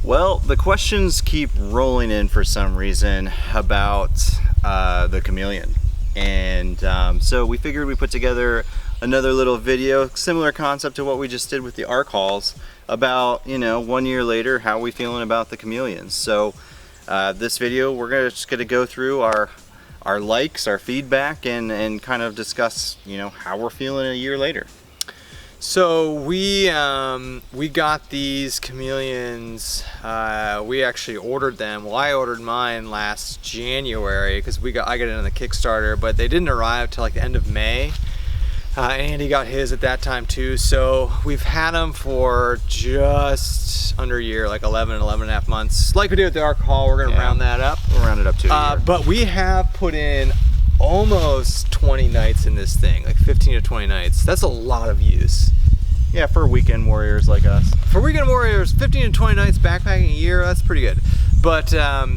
Well, the questions keep rolling in for some reason about the Chameleon. And so we figured we put together another little video, similar concept to what we just did with the arc hauls, about, 1 year later, how we feeling about the Chameleons. So this video, we're just gonna go through our likes, our feedback, and kind of discuss, how we're feeling a year later. So we got these Chameleons. We actually ordered them. Well, I ordered mine last January because I got it on the Kickstarter, but they didn't arrive till like the end of May. Andy got his at that time too. So we've had them for just under a year, like 11 and a half months. Like we did with the arc haul, we're gonna round that up. We'll round it up to a year. But we have put in almost 20 nights in this thing, like 15 to 20 nights. That's a lot of use. Yeah, for weekend warriors like us. For weekend warriors, 15 to 20 nights backpacking a year, that's pretty good. But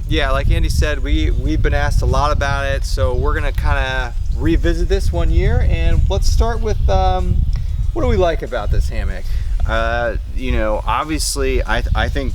yeah, like Andy said, we've been asked a lot about it, so we're gonna kind of revisit this 1 year, and let's start with what do we like about this hammock? Obviously, I think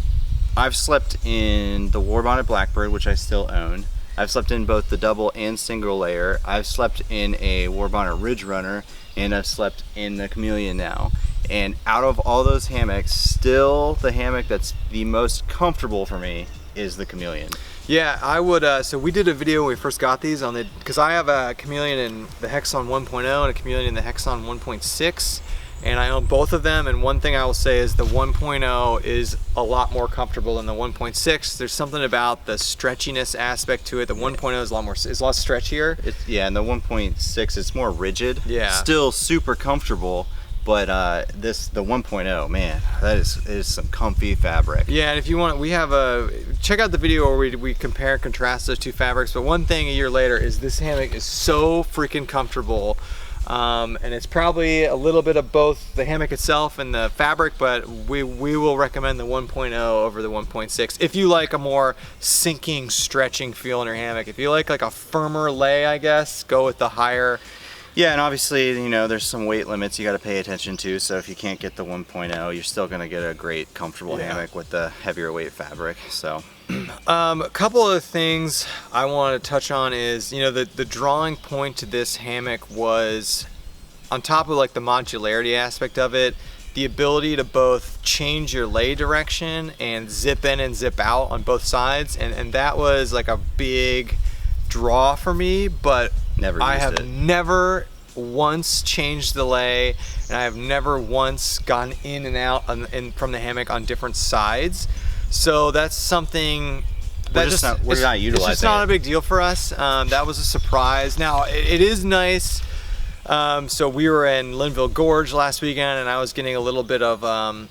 I've slept in the Warbonnet Blackbird, which I still own. I've slept in both the double and single layer. I've slept in a Warbonnet Ridge Runner, and I've slept in the Chameleon now. And out of all those hammocks, still the hammock that's the most comfortable for me is the Chameleon. Yeah, I would, so we did a video when we first got these because I have a Chameleon in the Hexon 1.0 and a Chameleon in the Hexon 1.6. And I own both of them, and one thing I will say is the 1.0 is a lot more comfortable than the 1.6. There's something about the stretchiness aspect to it. The 1.0 is a lot stretchier. Yeah, and the 1.6 is more rigid. Yeah. Still super comfortable, but the 1.0, man, that is some comfy fabric. Yeah, and if you want, we have check out the video where we compare and contrast those two fabrics. But one thing a year later is this hammock is so freaking comfortable. And it's probably a little bit of both the hammock itself and the fabric, but we will recommend the 1.0 over the 1.6 if you like a more sinking, stretching feel in your hammock. If you like a firmer lay, I guess, go with the higher. Yeah, and obviously, there's some weight limits you got to pay attention to, so if you can't get the 1.0, you're still going to get a great comfortable hammock with the heavier weight fabric. So a couple of things I want to touch on is, the drawing point to this hammock was, on top of like the modularity aspect of it, the ability to both change your lay direction and zip in and zip out on both sides, and that was like a big draw for me. But I have never once changed the lay, and I have never once gone in and out from the hammock on different sides. So that's something that we're not utilizing. It's just not a big deal for us. That was a surprise. Now it is nice. So we were in Linville Gorge last weekend, and I was getting a little bit of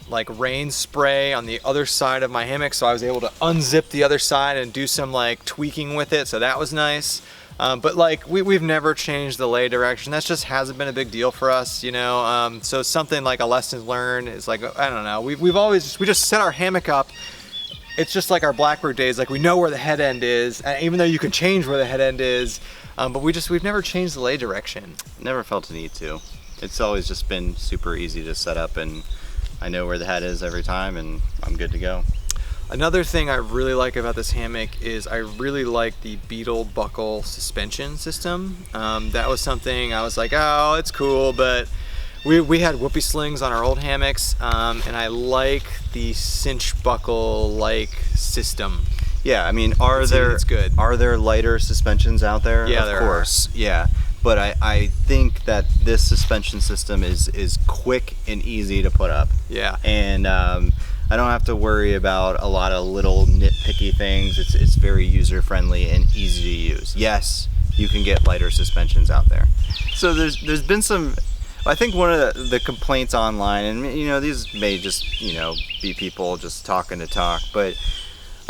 like rain spray on the other side of my hammock, so I was able to unzip the other side and do some like tweaking with it. So that was nice. But like we've never changed the lay direction. That just hasn't been a big deal for us, So something like a lesson learned is like, I don't know. We just set our hammock up. It's just like our Blackbird days. Like we know where the head end is, even though you can change where the head end is. But we've never changed the lay direction. Never felt the need to. It's always just been super easy to set up, and I know where the head is every time, and I'm good to go. Another thing I really like about this hammock is I really like the beetle buckle suspension system. That was something I was like, oh, it's cool, but we had whoopee slings on our old hammocks, and I like the cinch buckle like system. Yeah, I mean, are there lighter suspensions out there? Yeah, of course. Yeah, but I think that this suspension system is quick and easy to put up. Yeah. And I don't have to worry about a lot of little nitpicky things. It's very user friendly and easy to use. Yes, you can get lighter suspensions out there. So there's been some. I think one of the complaints online, and these may just be people just talking to talk, but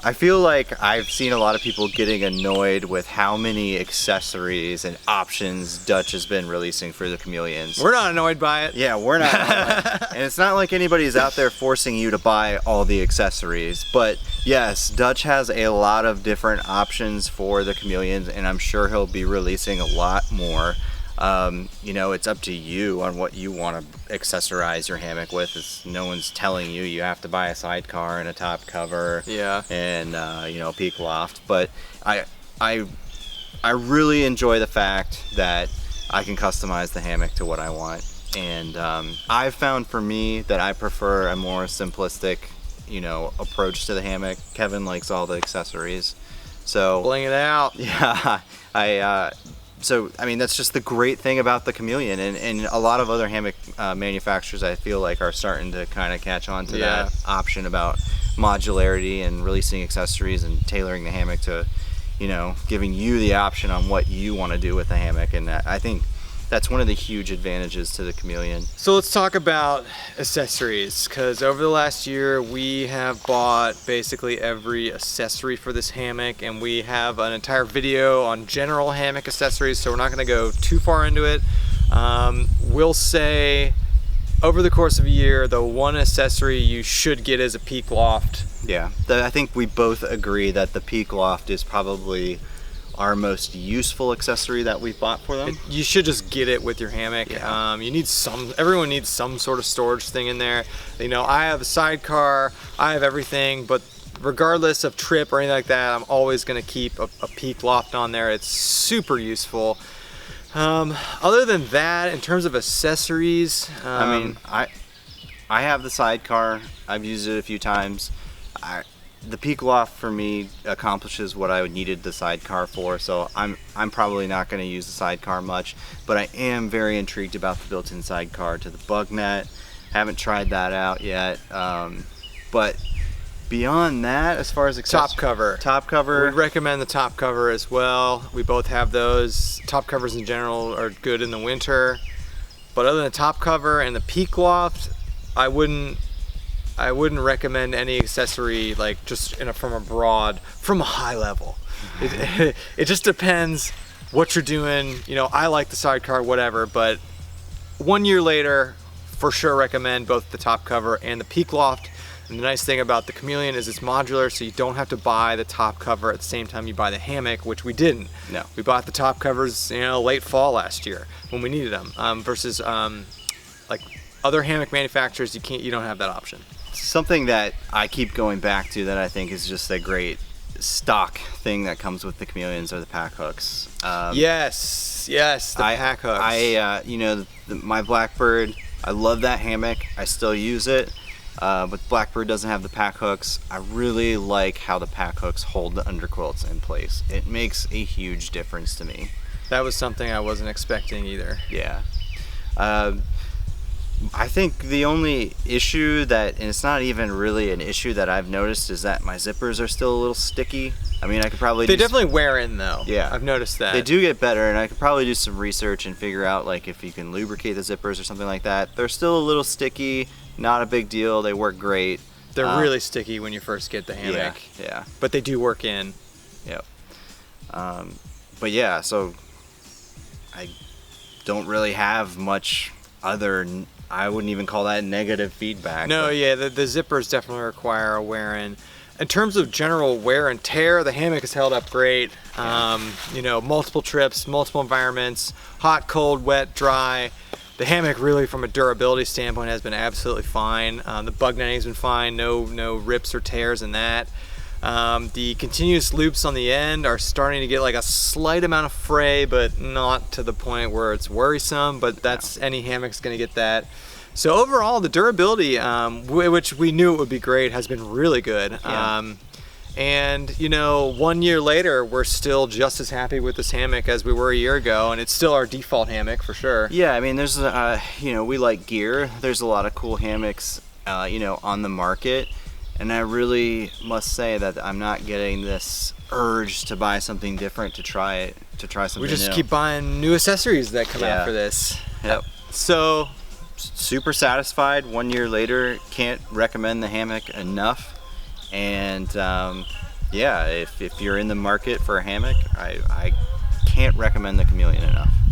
I feel like I've seen a lot of people getting annoyed with how many accessories and options Dutch has been releasing for the Chameleons. We're not annoyed by it. Yeah, we're not annoyed. And it's not like anybody's out there forcing you to buy all the accessories, but yes, Dutch has a lot of different options for the Chameleons, and I'm sure he'll be releasing a lot more. You know, it's up to you on what you want to accessorize your hammock with. No one's telling you you have to buy a sidecar and a top cover, Yeah. and you know, a peak loft. But I really enjoy the fact that I can customize the hammock to what I want. And I've found for me that I prefer a more simplistic, you know, approach to the hammock. Kevin likes all the accessories, so Bling it out. yeah, so I mean, that's just the great thing about the Chameleon, and a lot of other hammock manufacturers, I feel like, are starting to kind of catch on to Yeah. that option about modularity and releasing accessories and tailoring the hammock to, you know, giving you the option on what you want to do with the hammock. And I think that's one of the huge advantages to the Chameleon. So let's talk about accessories, because over the last year we have bought basically every accessory for this hammock, and we have an entire video on general hammock accessories, so we're not going to go too far into it. We'll say over the course of a year, the one accessory you should get is a peak loft. Yeah, I think we both agree that the peak loft is probably our most useful accessory that we've bought for them. You should just get it with your hammock. Yeah. You need everyone needs some sort of storage thing in there. You know, I have a sidecar, I have everything, but regardless of trip or anything like that, I'm always gonna keep a peak loft on there. It's super useful. Other than that, in terms of accessories, I mean, I have the sidecar. I've used it a few times. The peak loft for me accomplishes what I needed the sidecar for, so I'm probably not going to use the sidecar much, but I am very intrigued about the built-in sidecar to the bug net. Haven't tried that out yet, but beyond that, as far as top cover. We'd recommend the top cover as well. We both have those. Top covers in general are good in the winter, but other than the top cover and the peak loft, I wouldn't recommend any accessory, like just from a high level. It just depends what you're doing. You know, I like the sidecar, whatever, but 1 year later, for sure recommend both the top cover and the peak loft. And the nice thing about the Chameleon is it's modular, so you don't have to buy the top cover at the same time you buy the hammock, which we didn't. No. We bought the top covers, you know, late fall last year when we needed them, versus like other hammock manufacturers, you don't have that option. Something that I keep going back to that I think is just a great stock thing that comes with the Chameleons are the pack hooks. Yes, the pack hooks. You know, my Blackbird, I love that hammock. I still use it, but Blackbird doesn't have the pack hooks. I really like how the pack hooks hold the underquilts in place. It makes a huge difference to me. That was something I wasn't expecting either. Yeah. I think the only issue and it's not even really an issue that I've noticed, is that my zippers are still a little sticky. I mean, I could probably They definitely wear in though. Yeah. I've noticed that. They do get better, and I could probably do some research and figure out like if you can lubricate the zippers or something like that. They're still a little sticky, not a big deal. They work great. They're really sticky when you first get the hammock. Yeah. But they do work in. Yep. But yeah, so I don't really have much other. I wouldn't even call that negative feedback. No, but yeah, the zippers definitely require a wear in. In terms of general wear and tear, the hammock has held up great. You know, multiple trips, multiple environments, hot, cold, wet, dry. The hammock really, from a durability standpoint, has been absolutely fine. The bug netting has been fine, no rips or tears in that. The continuous loops on the end are starting to get like a slight amount of fray, but not to the point where it's worrisome, but that's any hammock's gonna get that. So overall, the durability, which we knew it would be great, has been really good. Yeah. And you know, 1 year later, we're still just as happy with this hammock as we were a year ago, and it's still our default hammock for sure. Yeah, I mean, there's you know, we like gear. There's a lot of cool hammocks, you know, on the market. And I really must say that I'm not getting this urge to buy something different, to try something new. We just keep buying new accessories that come out for this. Yep. So, super satisfied 1 year later. Can't recommend the hammock enough. And yeah, if you're in the market for a hammock, I can't recommend the Chameleon enough.